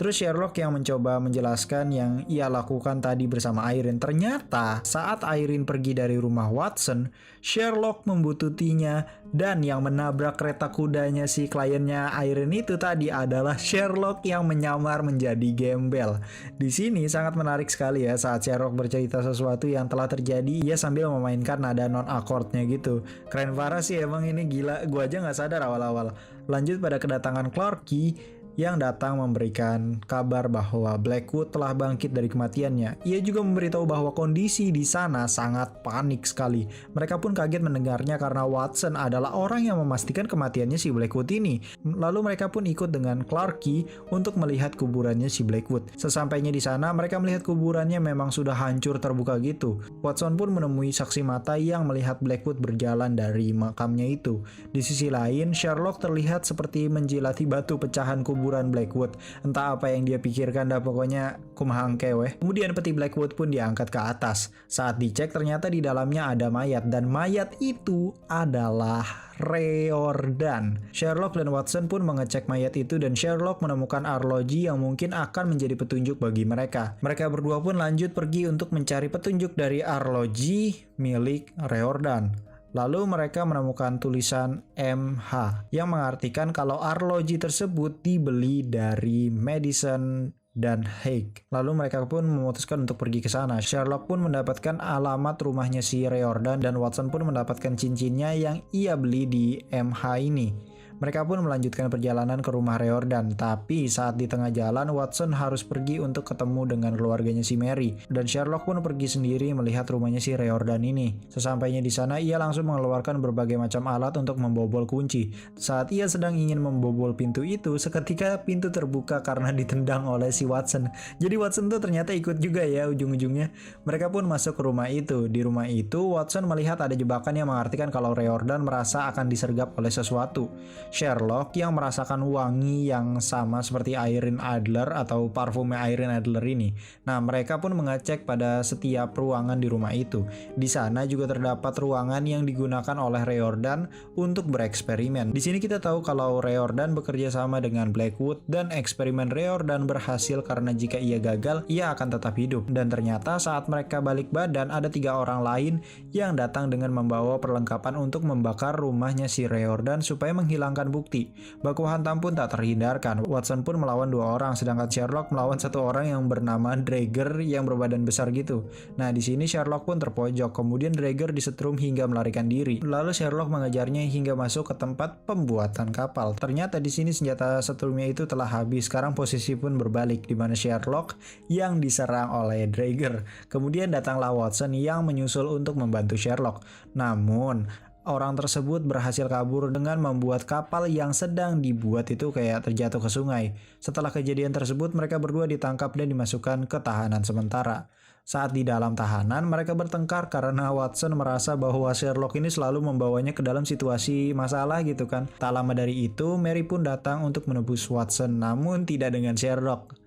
Terus Sherlock yang mencoba menjelaskan yang ia lakukan tadi bersama Irene. Ternyata saat Irene pergi dari rumah Watson, Sherlock membututinya dan yang menabrak kereta kudanya si kliennya Irene itu tadi adalah Sherlock yang menyamar menjadi gembel. Di sini sangat menarik sekali ya saat Sherlock bercerita sesuatu yang telah terjadi, ia sambil memainkan nada non akordnya gitu. Keren parah sih emang ini, gila, gua aja nggak sadar awal-awal. Lanjut pada kedatangan Clarky yang datang memberikan kabar bahwa Blackwood telah bangkit dari kematiannya. Ia juga memberitahu bahwa kondisi di sana sangat panik sekali. Mereka pun kaget mendengarnya karena Watson adalah orang yang memastikan kematiannya si Blackwood ini. Lalu mereka pun ikut dengan Clarky untuk melihat kuburannya si Blackwood. Sesampainya di sana, mereka melihat kuburannya memang sudah hancur terbuka gitu. Watson pun menemui saksi mata yang melihat Blackwood berjalan dari makamnya itu. Di sisi lain, Sherlock terlihat seperti menjilati batu pecahan kuburan Blackwood. Entah apa yang dia pikirkan, dah pokoknya kumahangke weh. Kemudian peti Blackwood pun diangkat ke atas. Saat dicek ternyata di dalamnya ada mayat, dan mayat itu adalah Riordan. Sherlock dan Watson pun mengecek mayat itu dan Sherlock menemukan arloji yang mungkin akan menjadi petunjuk bagi mereka. Mereka berdua pun lanjut pergi untuk mencari petunjuk dari arloji milik Riordan. Lalu mereka menemukan tulisan MH yang mengartikan kalau arloji tersebut dibeli dari Madison dan Haig. Lalu mereka pun memutuskan untuk pergi ke sana. Sherlock pun mendapatkan alamat rumahnya si Riordan dan Watson pun mendapatkan cincinnya yang ia beli di MH ini. Mereka pun melanjutkan perjalanan ke rumah Riordan, tapi saat di tengah jalan Watson harus pergi untuk ketemu dengan keluarganya si Mary, dan Sherlock pun pergi sendiri melihat rumahnya si Riordan ini. Sesampainya di sana, ia langsung mengeluarkan berbagai macam alat untuk membobol kunci. Saat ia sedang ingin membobol pintu itu, seketika pintu terbuka karena ditendang oleh si Watson. Jadi Watson tuh ternyata ikut juga ya ujung-ujungnya. Mereka pun masuk ke rumah itu. Di rumah itu, Watson melihat ada jebakan yang mengartikan kalau Riordan merasa akan disergap oleh sesuatu. Sherlock yang merasakan wangi yang sama seperti Irene Adler atau parfumnya Irene Adler ini. Nah, mereka pun mengecek pada setiap ruangan di rumah itu. Di sana juga terdapat ruangan yang digunakan oleh Riordan untuk bereksperimen. Di sini kita tahu kalau Riordan bekerja sama dengan Blackwood dan eksperimen Riordan berhasil karena jika ia gagal, ia akan tetap hidup. Dan ternyata saat mereka balik badan, ada 3 orang lain yang datang dengan membawa perlengkapan untuk membakar rumahnya si Riordan supaya menghilangkan bukti. Baku hantam pun tak terhindarkan. Watson pun melawan 2 orang, sedangkan Sherlock melawan 1 orang yang bernama Drager yang berbadan besar gitu. Nah, di sini Sherlock pun terpojok. Kemudian Drager disetrum hingga melarikan diri. Lalu Sherlock mengejarnya hingga masuk ke tempat pembuatan kapal. Ternyata di sini senjata setrumnya itu telah habis. Sekarang posisi pun berbalik, di mana Sherlock yang diserang oleh Drager. Kemudian datanglah Watson yang menyusul untuk membantu Sherlock. Namun orang tersebut berhasil kabur dengan membuat kapal yang sedang dibuat itu kayak terjatuh ke sungai. Setelah kejadian tersebut, mereka berdua ditangkap dan dimasukkan ke tahanan sementara. Saat di dalam tahanan, mereka bertengkar karena Watson merasa bahwa Sherlock ini selalu membawanya ke dalam situasi masalah gitu kan. Tak lama dari itu, Mary pun datang untuk menebus Watson, namun tidak dengan Sherlock.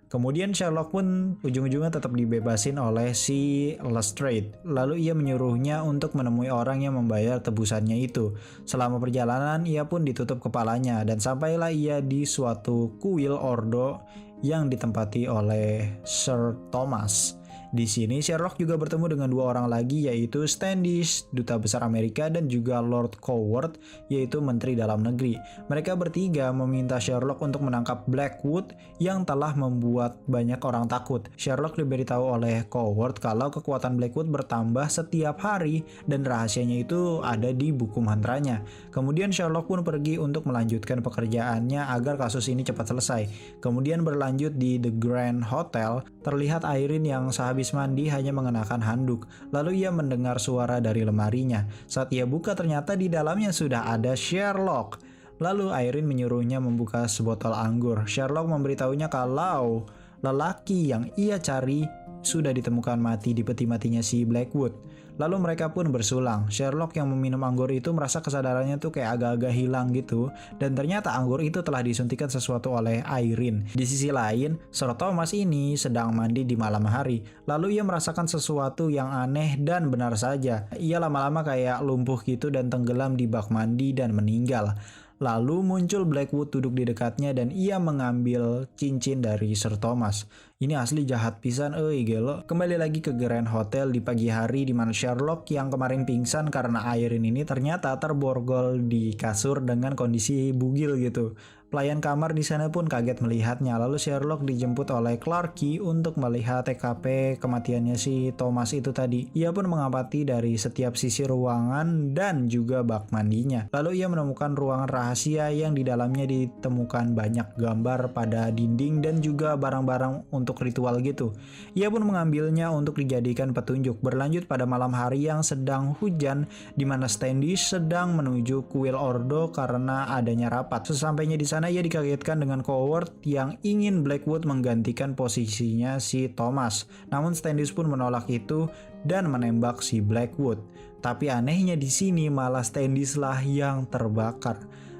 Kemudian Sherlock pun ujung-ujungnya tetap dibebasin oleh si Lestrade. Lalu ia menyuruhnya untuk menemui orang yang membayar tebusannya itu. Selama perjalanan ia pun ditutup kepalanya dan sampailah ia di suatu kuil ordo yang ditempati oleh Sir Thomas. Di sini Sherlock juga bertemu dengan 2 orang lagi, yaitu Standish, duta besar Amerika, dan juga Lord Coward, yaitu menteri dalam negeri. Mereka bertiga meminta Sherlock untuk menangkap Blackwood yang telah membuat banyak orang takut. Sherlock diberitahu oleh Coward kalau kekuatan Blackwood bertambah setiap hari dan rahasianya itu ada di buku mantranya. Kemudian Sherlock pun pergi untuk melanjutkan pekerjaannya agar kasus ini cepat selesai. Kemudian berlanjut di The Grand Hotel, terlihat Irene yang sehabis mandi hanya mengenakan handuk. Lalu ia mendengar suara dari lemarinya. Saat ia buka ternyata di dalamnya sudah ada Sherlock. Lalu Irene menyuruhnya membuka sebotol anggur. Sherlock memberitahunya kalau lelaki yang ia cari sudah ditemukan mati di peti matinya si Blackwood. Lalu mereka pun bersulang. Sherlock yang meminum anggur itu merasa kesadarannya tuh kayak agak-agak hilang gitu. Dan ternyata anggur itu telah disuntikan sesuatu oleh Irene. Di sisi lain, Sir Thomas ini sedang mandi di malam hari. Lalu ia merasakan sesuatu yang aneh dan benar saja. Ia lama-lama kayak lumpuh gitu dan tenggelam di bak mandi dan meninggal. Lalu muncul Blackwood duduk di dekatnya dan ia mengambil cincin dari Sir Thomas. Ini asli jahat pisan, gelo. Kembali lagi ke Grand Hotel di pagi hari di mana Sherlock yang kemarin pingsan karena Irene ini ternyata terborgol di kasur dengan kondisi bugil gitu. Pelayan kamar di sana pun kaget melihatnya. Lalu Sherlock dijemput oleh Clarke untuk melihat TKP kematiannya si Thomas itu tadi. Ia pun mengamati dari setiap sisi ruangan dan juga bak mandinya. Lalu ia menemukan ruangan rahasia yang di dalamnya ditemukan banyak gambar pada dinding dan juga barang-barang untuk ritual gitu. Ia pun mengambilnya untuk dijadikan petunjuk. Berlanjut pada malam hari yang sedang hujan di mana Standish sedang menuju kuil Ordo karena adanya rapat. Sesampainya di sana ia dikagetkan dengan Coward yang ingin Blackwood menggantikan posisinya si Thomas. Namun Standish pun menolak itu dan menembak si Blackwood. Tapi anehnya di sini malah Standish lah yang terbakar.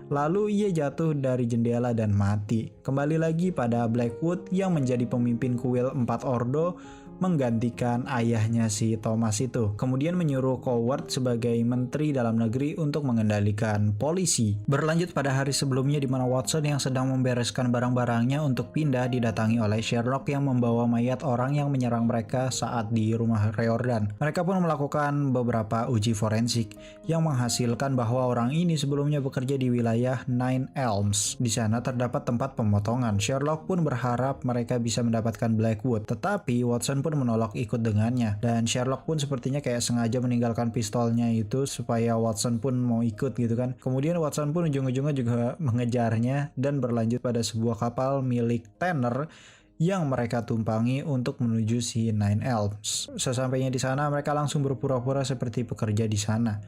Lalu ia jatuh dari jendela dan mati. Kembali lagi pada Blackwood yang menjadi pemimpin kuil 4 Ordo menggantikan ayahnya si Thomas itu. Kemudian menyuruh Coward sebagai menteri dalam negeri untuk mengendalikan polisi. Berlanjut pada hari sebelumnya di mana Watson yang sedang membereskan barang-barangnya untuk pindah didatangi oleh Sherlock yang membawa mayat orang yang menyerang mereka saat di rumah Riordan. Mereka pun melakukan beberapa uji forensik yang menghasilkan bahwa orang ini sebelumnya bekerja di wilayah Nine Elms. Di sana terdapat tempat pemotongan. Sherlock pun berharap mereka bisa mendapatkan Blackwood, tetapi Watson pun menolak ikut dengannya, dan Sherlock pun sepertinya kayak sengaja meninggalkan pistolnya itu supaya Watson pun mau ikut gitu kan. Kemudian Watson pun ujung-ujungnya juga mengejarnya dan berlanjut pada sebuah kapal milik Tanner yang mereka tumpangi untuk menuju si Nine Elms. Sesampainya di sana mereka langsung berpura-pura seperti pekerja di sana.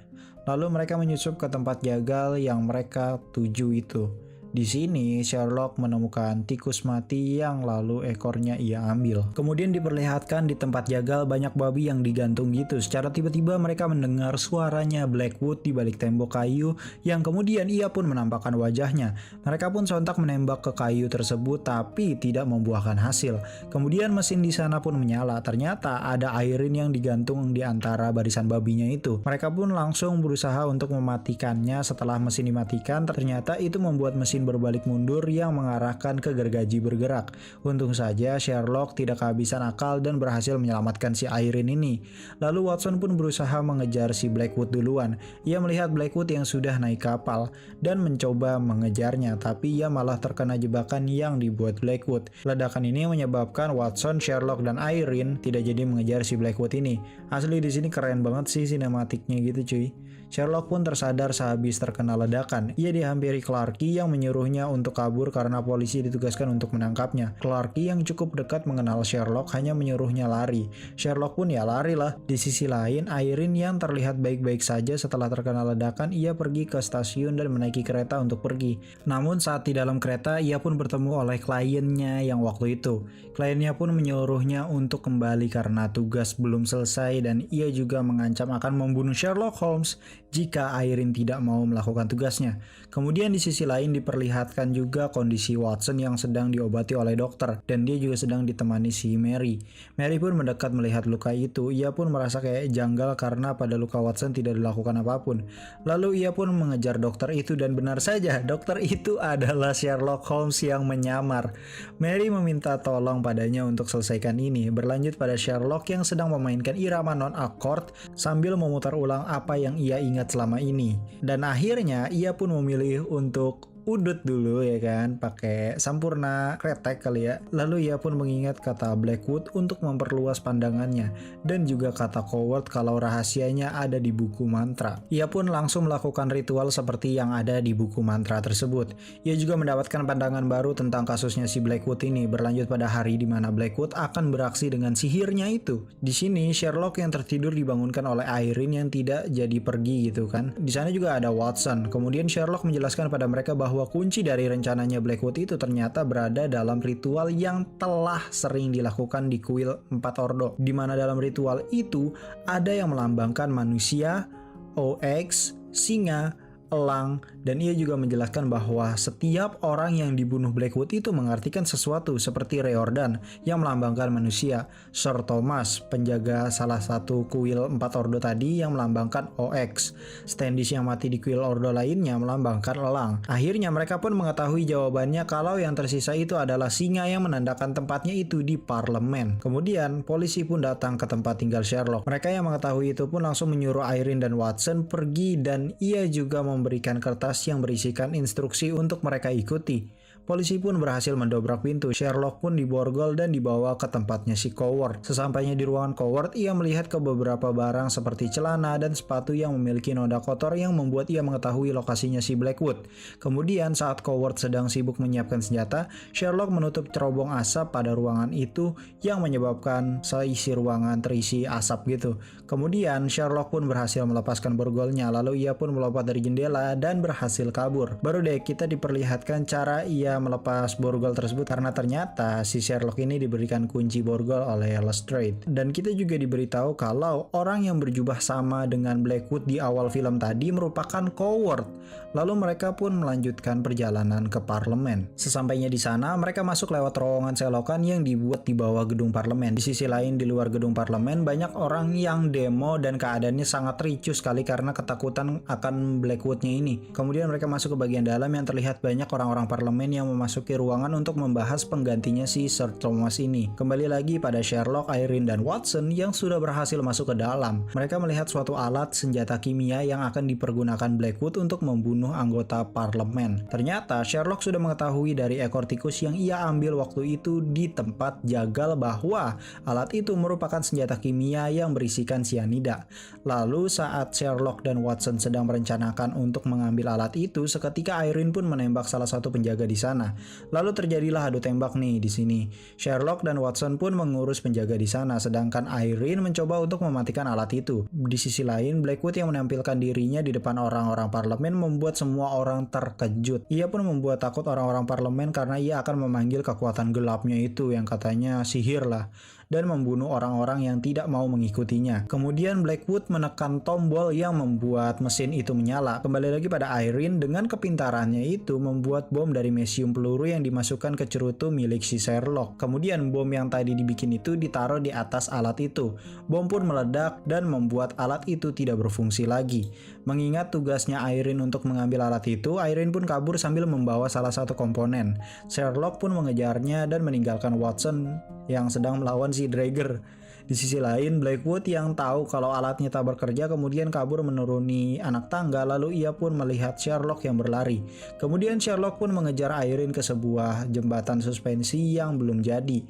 Lalu mereka menyusup ke tempat jagal yang mereka tuju itu. Di sini Sherlock menemukan tikus mati yang lalu ekornya ia ambil. Kemudian diperlihatkan di tempat jagal banyak babi yang digantung gitu. Secara tiba-tiba mereka mendengar suaranya Blackwood di balik tembok kayu yang kemudian ia pun menampakkan wajahnya. Mereka pun sontak menembak ke kayu tersebut tapi tidak membuahkan hasil. Kemudian mesin di sana pun menyala. Ternyata ada Irene yang digantung di antara barisan babinya itu. Mereka pun langsung berusaha untuk mematikannya. Setelah mesin dimatikan, ternyata itu membuat mesin berbalik mundur yang mengarahkan ke gergaji bergerak. Untung saja Sherlock tidak kehabisan akal dan berhasil menyelamatkan si Irene ini. Lalu Watson pun berusaha mengejar si Blackwood duluan. Ia melihat Blackwood yang sudah naik kapal dan mencoba mengejarnya, tapi ia malah terkena jebakan yang dibuat Blackwood. Ledakan ini menyebabkan Watson, Sherlock, dan Irene tidak jadi mengejar si Blackwood ini. Asli di sini keren banget sih sinematiknya gitu cuy. Sherlock pun tersadar sehabis terkena ledakan. Ia dihampiri Clarke yang menyuruhnya untuk kabur karena polisi ditugaskan untuk menangkapnya. Clarke yang cukup dekat mengenal Sherlock hanya menyuruhnya lari. Sherlock pun ya lari lah. Di sisi lain, Irene yang terlihat baik-baik saja setelah terkena ledakan, ia pergi ke stasiun dan menaiki kereta untuk pergi. Namun saat di dalam kereta, ia pun bertemu oleh kliennya yang waktu itu. Kliennya pun menyuruhnya untuk kembali karena tugas belum selesai dan ia juga mengancam akan membunuh Sherlock Holmes jika Irene tidak mau melakukan tugasnya. Kemudian di sisi lain diperlihatkan juga kondisi Watson yang sedang diobati oleh dokter dan dia juga sedang ditemani si Mary. Mary pun mendekat melihat luka itu. Ia pun merasa kayak janggal karena pada luka Watson tidak dilakukan apapun. Lalu ia pun mengejar dokter itu dan benar saja dokter itu adalah Sherlock Holmes yang menyamar. Mary meminta tolong padanya untuk selesaikan ini. Berlanjut pada Sherlock yang sedang memainkan irama non-akord sambil memutar ulang apa yang ia ingat selama ini. Dan akhirnya ia pun memilih untuk udut dulu ya kan, pakai sampurna kretek kali ya. Lalu ia pun mengingat kata Blackwood untuk memperluas pandangannya dan juga kata Coward kalau rahasianya ada di buku mantra. Ia pun langsung melakukan ritual seperti yang ada di buku mantra tersebut. Ia juga mendapatkan pandangan baru tentang kasusnya si Blackwood ini. Berlanjut pada hari di mana Blackwood akan beraksi dengan sihirnya itu. Di sini Sherlock yang tertidur dibangunkan oleh Irene yang tidak jadi pergi gitu kan. Di sana juga ada Watson. Kemudian Sherlock menjelaskan pada mereka bahwa kunci dari rencananya Blackwood itu ternyata berada dalam ritual yang telah sering dilakukan di kuil 4 Ordo, di mana dalam ritual itu ada yang melambangkan manusia, OX, singa, elang, dan ia juga menjelaskan bahwa setiap orang yang dibunuh Blackwood itu mengartikan sesuatu seperti Riordan yang melambangkan manusia, Sir Thomas, penjaga salah satu kuil 4 ordo tadi yang melambangkan OX, Standish yang mati di kuil ordo lainnya melambangkan elang. Akhirnya mereka pun mengetahui jawabannya kalau yang tersisa itu adalah singa yang menandakan tempatnya itu di parlemen. Kemudian polisi pun datang ke tempat tinggal Sherlock. Mereka yang mengetahui itu pun langsung menyuruh Irene dan Watson pergi, dan ia juga memberikan kertas yang berisikan instruksi untuk mereka ikuti. Polisi pun berhasil mendobrak pintu. Sherlock pun diborgol dan dibawa ke tempatnya si Coward. Sesampainya di ruangan Coward, ia melihat ke beberapa barang seperti celana dan sepatu yang memiliki noda kotor yang membuat ia mengetahui lokasinya si Blackwood. Kemudian saat Coward sedang sibuk menyiapkan senjata, Sherlock menutup cerobong asap pada ruangan itu yang menyebabkan seisi ruangan terisi asap gitu. Kemudian Sherlock pun berhasil melepaskan borgolnya, lalu ia pun melompat dari jendela dan berhasil kabur. Baru deh kita diperlihatkan cara ia melepas borgol tersebut, karena ternyata si Sherlock ini diberikan kunci borgol oleh Lestrade. Dan kita juga diberitahu kalau orang yang berjubah sama dengan Blackwood di awal film tadi merupakan Coward. Lalu mereka pun melanjutkan perjalanan ke parlemen. Sesampainya di sana, mereka masuk lewat terowongan selokan yang dibuat di bawah gedung parlemen. Di sisi lain, di luar gedung parlemen, banyak orang yang demo dan keadaannya sangat ricuh sekali karena ketakutan akan Blackwoodnya ini. Kemudian mereka masuk ke bagian dalam yang terlihat banyak orang-orang parlemen yang memasuki ruangan untuk membahas penggantinya si Sir Thomas ini. Kembali lagi pada Sherlock, Irene, dan Watson yang sudah berhasil masuk ke dalam. Mereka melihat suatu alat senjata kimia yang akan dipergunakan Blackwood untuk membunuh anggota parlemen. Ternyata Sherlock sudah mengetahui dari ekor tikus yang ia ambil waktu itu di tempat jagal bahwa alat itu merupakan senjata kimia yang berisikan sianida. Lalu saat Sherlock dan Watson sedang merencanakan untuk mengambil alat itu, seketika Irene pun menembak salah satu penjaga di sana. Lalu terjadilah adu tembak nih di sini. Sherlock dan Watson pun mengurus penjaga di sana, sedangkan Irene mencoba untuk mematikan alat itu. Di sisi lain, Blackwood yang menampilkan dirinya di depan orang-orang parlemen membuat semua orang terkejut. Ia pun membuat takut orang-orang parlemen karena ia akan memanggil kekuatan gelapnya itu yang katanya sihir lah, dan membunuh orang-orang yang tidak mau mengikutinya. Kemudian Blackwood menekan tombol yang membuat mesin itu menyala. Kembali lagi pada Irene, dengan kepintarannya itu membuat bom dari mesium peluru yang dimasukkan ke cerutu milik si Sherlock. Kemudian bom yang tadi dibikin itu ditaruh di atas alat itu. Bom pun meledak dan membuat alat itu tidak berfungsi lagi. Mengingat tugasnya Irene untuk mengambil alat itu, Irene pun kabur sambil membawa salah satu komponen. Sherlock pun mengejarnya dan meninggalkan Watson yang sedang melawan si Drager. Di sisi lain, Blackwood yang tahu kalau alatnya tak bekerja kemudian kabur menuruni anak tangga, lalu ia pun melihat Sherlock yang berlari. Kemudian Sherlock pun mengejar Irene ke sebuah jembatan suspensi yang belum jadi.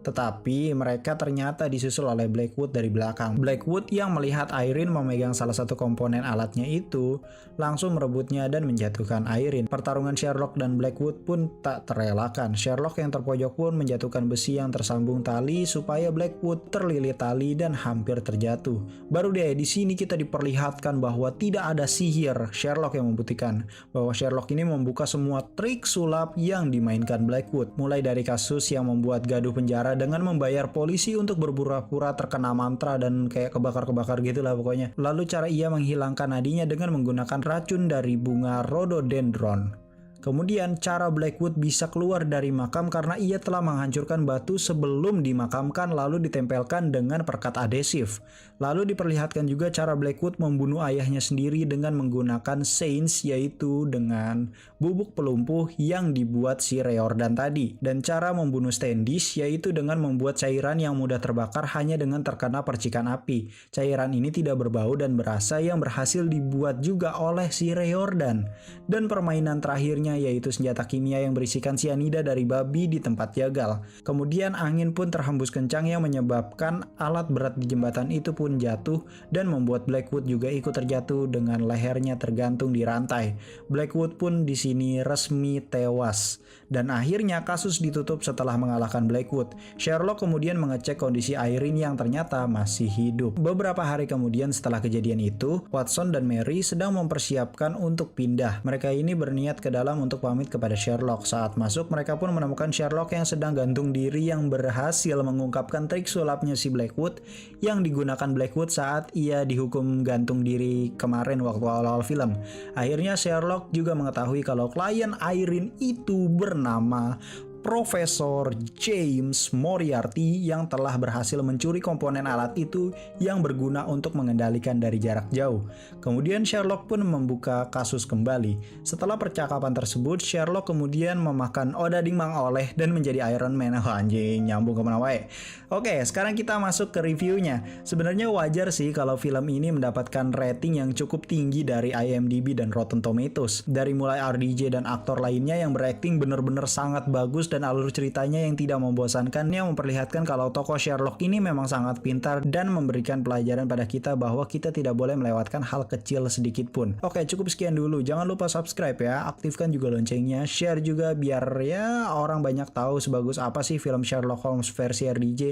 Tetapi mereka ternyata disusul oleh Blackwood dari belakang. Blackwood yang melihat Irene memegang salah satu komponen alatnya itu langsung merebutnya dan menjatuhkan Irene. Pertarungan Sherlock dan Blackwood pun tak terelakkan. Sherlock yang terpojok pun menjatuhkan besi yang tersambung tali supaya Blackwood terlilit tali dan hampir terjatuh. Baru deh di sini kita diperlihatkan bahwa tidak ada sihir. Sherlock yang membuktikan bahwa Sherlock ini membuka semua trik sulap yang dimainkan Blackwood. Mulai dari kasus yang membuat gaduh penjara dengan membayar polisi untuk berpura-pura terkena mantra dan kayak kebakar-kebakar gitu lah pokoknya. Lalu cara ia menghilangkan nadinya dengan menggunakan racun dari bunga rhododendron. Kemudian cara Blackwood bisa keluar dari makam karena ia telah menghancurkan batu sebelum dimakamkan lalu ditempelkan dengan perkat adhesif. Lalu diperlihatkan juga cara Blackwood membunuh ayahnya sendiri dengan menggunakan Saints, yaitu dengan bubuk pelumpuh yang dibuat si Riordan tadi. Dan cara membunuh Standish yaitu dengan membuat cairan yang mudah terbakar hanya dengan terkena percikan api. Cairan ini tidak berbau dan berasa yang berhasil dibuat juga oleh si Riordan. Dan permainan terakhirnya yaitu senjata kimia yang berisikan sianida dari babi di tempat jagal. Kemudian angin pun terhembus kencang yang menyebabkan alat berat di jembatan itu pun jatuh dan membuat Blackwood juga ikut terjatuh dengan lehernya tergantung di rantai. Blackwood pun di sini resmi tewas. Dan akhirnya kasus ditutup setelah mengalahkan Blackwood. Sherlock kemudian mengecek kondisi Irene yang ternyata masih hidup. Beberapa hari kemudian setelah kejadian itu, Watson dan Mary sedang mempersiapkan untuk pindah. Mereka ini berniat ke dalam untuk pamit kepada Sherlock. Saat masuk, mereka pun menemukan Sherlock yang sedang gantung diri yang berhasil mengungkapkan trik sulapnya si Blackwood yang digunakan Blackwood saat ia dihukum gantung diri kemarin waktu awal-awal film. Akhirnya Sherlock juga mengetahui kalau klien Irene itu bernama Profesor James Moriarty yang telah berhasil mencuri komponen alat itu yang berguna untuk mengendalikan dari jarak jauh. Kemudian Sherlock pun membuka kasus kembali. Setelah percakapan tersebut, Sherlock kemudian memakan odading mang oleh dan menjadi Iron Man. Oh, anjing, nyambung kemana wae. Oke, sekarang kita masuk ke reviewnya. Sebenarnya wajar sih kalau film ini mendapatkan rating yang cukup tinggi dari IMDb dan Rotten Tomatoes. Dari mulai RDJ dan aktor lainnya yang berakting bener-bener sangat bagus dan alur ceritanya yang tidak membosankan yang memperlihatkan kalau tokoh Sherlock ini memang sangat pintar dan memberikan pelajaran pada kita bahwa kita tidak boleh melewatkan hal kecil sedikit pun. Oke, cukup sekian dulu. Jangan lupa subscribe ya, aktifkan juga loncengnya, share juga biar ya orang banyak tahu sebagus apa sih film Sherlock Holmes versi RDJ.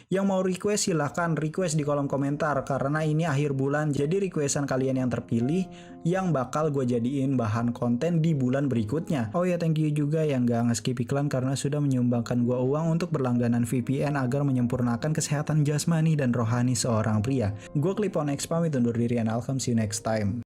Yang mau request silahkan request di kolom komentar karena ini akhir bulan, jadi requestan kalian yang terpilih yang bakal gue jadiin bahan konten di bulan berikutnya. Oh ya, thank you juga yang gak nge-skip iklan karena sudah menyumbangkan gue uang untuk berlangganan VPN agar menyempurnakan kesehatan jasmani dan rohani seorang pria. Gue Clip on X pamit undur diri and I'll see you next time.